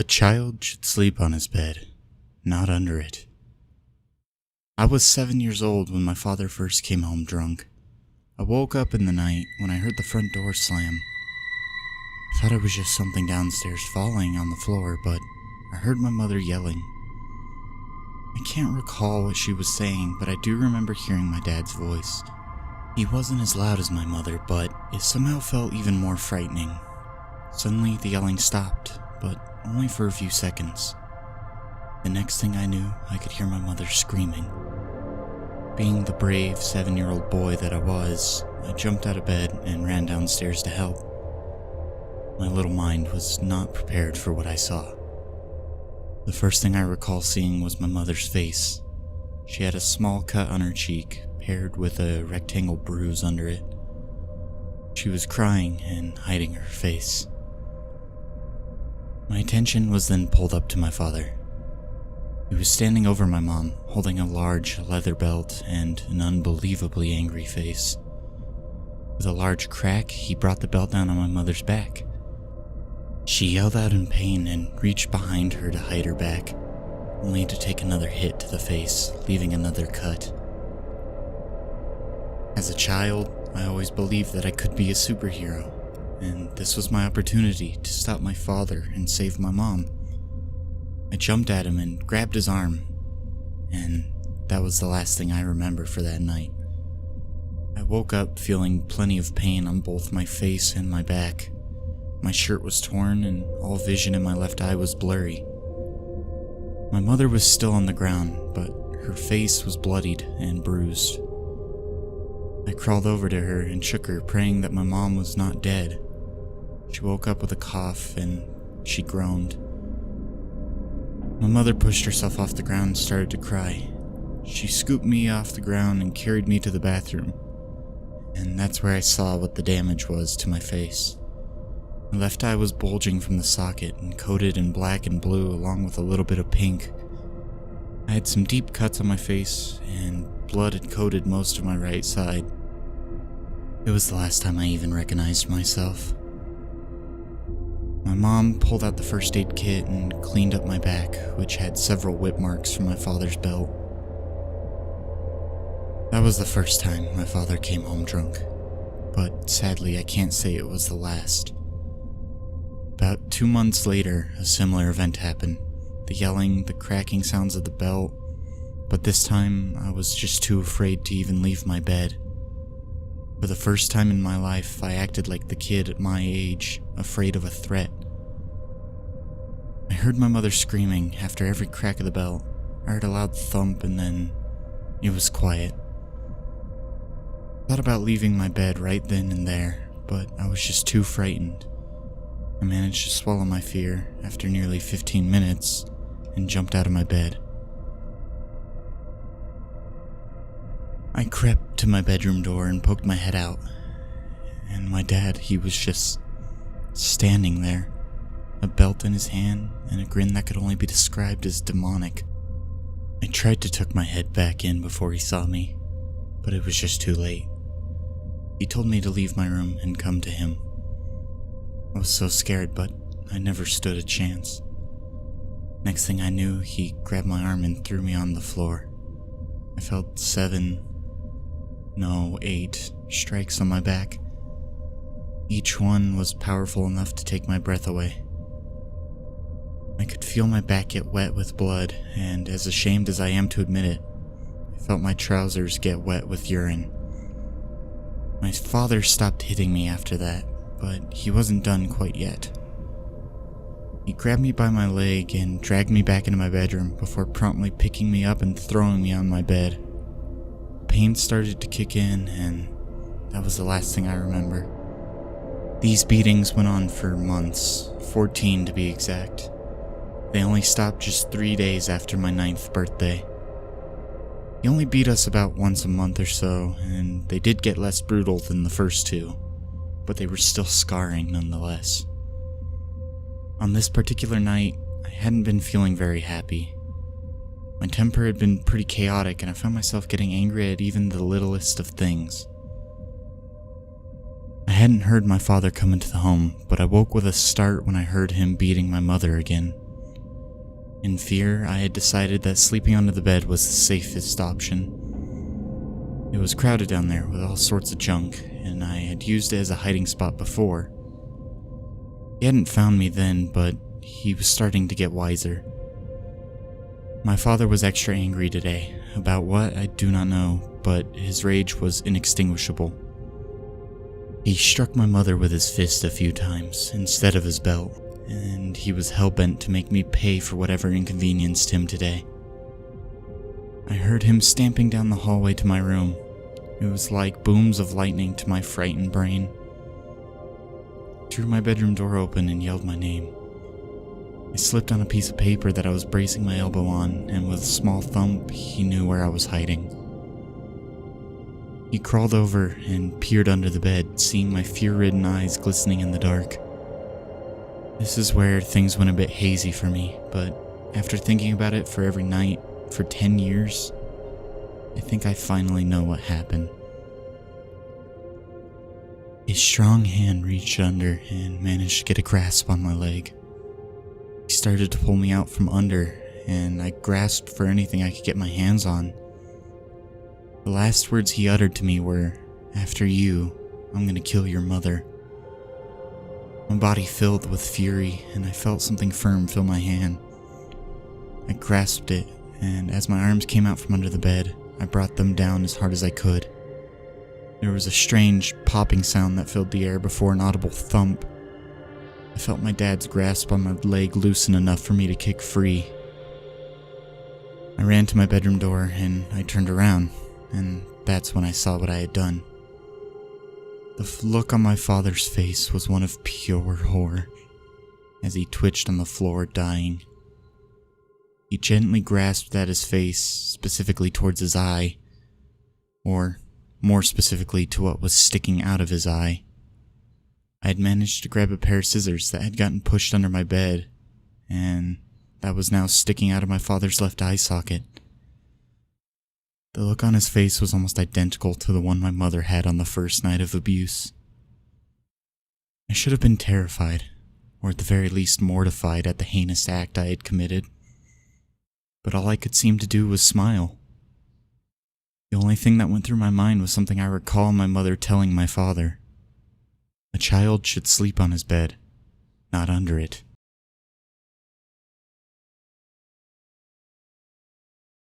A child should sleep on his bed, not under it. I was 7 years old when my father first came home drunk. I woke up in the night when I heard the front door slam. I thought it was just something downstairs falling on the floor, but I heard my mother yelling. I can't recall what she was saying, but I do remember hearing my dad's voice. He wasn't as loud as my mother, but it somehow felt even more frightening. Suddenly the yelling stopped, but only for a few seconds. The next thing I knew, I could hear my mother screaming. Being the brave 7-year-old boy that I was, I jumped out of bed and ran downstairs to help. My little mind was not prepared for what I saw. The first thing I recall seeing was my mother's face. She had a small cut on her cheek, paired with a rectangle bruise under it. She was crying and hiding her face. My attention was then pulled up to my father. He was standing over my mom, holding a large leather belt and an unbelievably angry face. With a large crack, he brought the belt down on my mother's back. She yelled out in pain and reached behind her to hide her back, only to take another hit to the face, leaving another cut. As a child, I always believed that I could be a superhero, and this was my opportunity to stop my father and save my mom. I jumped at him and grabbed his arm, and that was the last thing I remember for that night. I woke up feeling plenty of pain on both my face and my back. My shirt was torn and all vision in my left eye was blurry. My mother was still on the ground, but her face was bloodied and bruised. I crawled over to her and shook her, praying that my mom was not dead. She woke up with a cough and she groaned. My mother pushed herself off the ground and started to cry. She scooped me off the ground and carried me to the bathroom, and that's where I saw what the damage was to my face. My left eye was bulging from the socket and coated in black and blue along with a little bit of pink. I had some deep cuts on my face, and blood had coated most of my right side. It was the last time I even recognized myself. My mom pulled out the first aid kit and cleaned up my back, which had several whip marks from my father's belt. That was the first time my father came home drunk, but sadly I can't say it was the last. About 2 months later, a similar event happened. The yelling, the cracking sounds of the belt, but this time I was just too afraid to even leave my bed. For the first time in my life, I acted like the kid at my age, afraid of a threat. I heard my mother screaming after every crack of the belt. I heard a loud thump and then it was quiet. I thought about leaving my bed right then and there, but I was just too frightened. I managed to swallow my fear after nearly 15 minutes and jumped out of my bed. I crept to my bedroom door and poked my head out, and my dad, he was just standing there, a belt in his hand and a grin that could only be described as demonic. I tried to tuck my head back in before he saw me, but it was just too late. He told me to leave my room and come to him. I was so scared, but I never stood a chance. Next thing I knew, he grabbed my arm and threw me on the floor. I felt 8 strikes on my back. Each one was powerful enough to take my breath away. I could feel my back get wet with blood, and as ashamed as I am to admit it, I felt my trousers get wet with urine. My father stopped hitting me after that, but he wasn't done quite yet. He grabbed me by my leg and dragged me back into my bedroom before promptly picking me up and throwing me on my bed. Pain started to kick in, and that was the last thing I remember. These beatings went on for months, 14 to be exact. They only stopped just 3 days after my 9th birthday. He only beat us about once a month or so, and they did get less brutal than the first two, but they were still scarring nonetheless. On this particular night, I hadn't been feeling very happy. My temper had been pretty chaotic, and I found myself getting angry at even the littlest of things. I hadn't heard my father come into the home, but I woke with a start when I heard him beating my mother again. In fear, I had decided that sleeping under the bed was the safest option. It was crowded down there with all sorts of junk, and I had used it as a hiding spot before. He hadn't found me then, but he was starting to get wiser. My father was extra angry today. About what, I do not know, but his rage was inextinguishable. He struck my mother with his fist a few times instead of his belt, and he was hell-bent to make me pay for whatever inconvenienced him today. I heard him stamping down the hallway to my room. It was like booms of lightning to my frightened brain. I threw my bedroom door open and yelled my name. I slipped on a piece of paper that I was bracing my elbow on, and with a small thump, he knew where I was hiding. He crawled over and peered under the bed, seeing my fear-ridden eyes glistening in the dark. This is where things went a bit hazy for me, but after thinking about it for every night for 10 years, I think I finally know what happened. A strong hand reached under and managed to get a grasp on my leg. He started to pull me out from under, and I grasped for anything I could get my hands on. The last words he uttered to me were, "After you, I'm gonna kill your mother." My body filled with fury, and I felt something firm fill my hand. I grasped it, and as my arms came out from under the bed, I brought them down as hard as I could. There was a strange popping sound that filled the air before an audible thump. I felt my dad's grasp on my leg loosen enough for me to kick free. I ran to my bedroom door and I turned around, and that's when I saw what I had done. The look on my father's face was one of pure horror as he twitched on the floor, dying. He gently grasped at his face, specifically towards his eye, or more specifically to what was sticking out of his eye. I had managed to grab a pair of scissors that had gotten pushed under my bed, and that was now sticking out of my father's left eye socket. The look on his face was almost identical to the one my mother had on the first night of abuse. I should have been terrified, or at the very least mortified at the heinous act I had committed, but all I could seem to do was smile. The only thing that went through my mind was something I recall my mother telling my father. A child should sleep on his bed, not under it.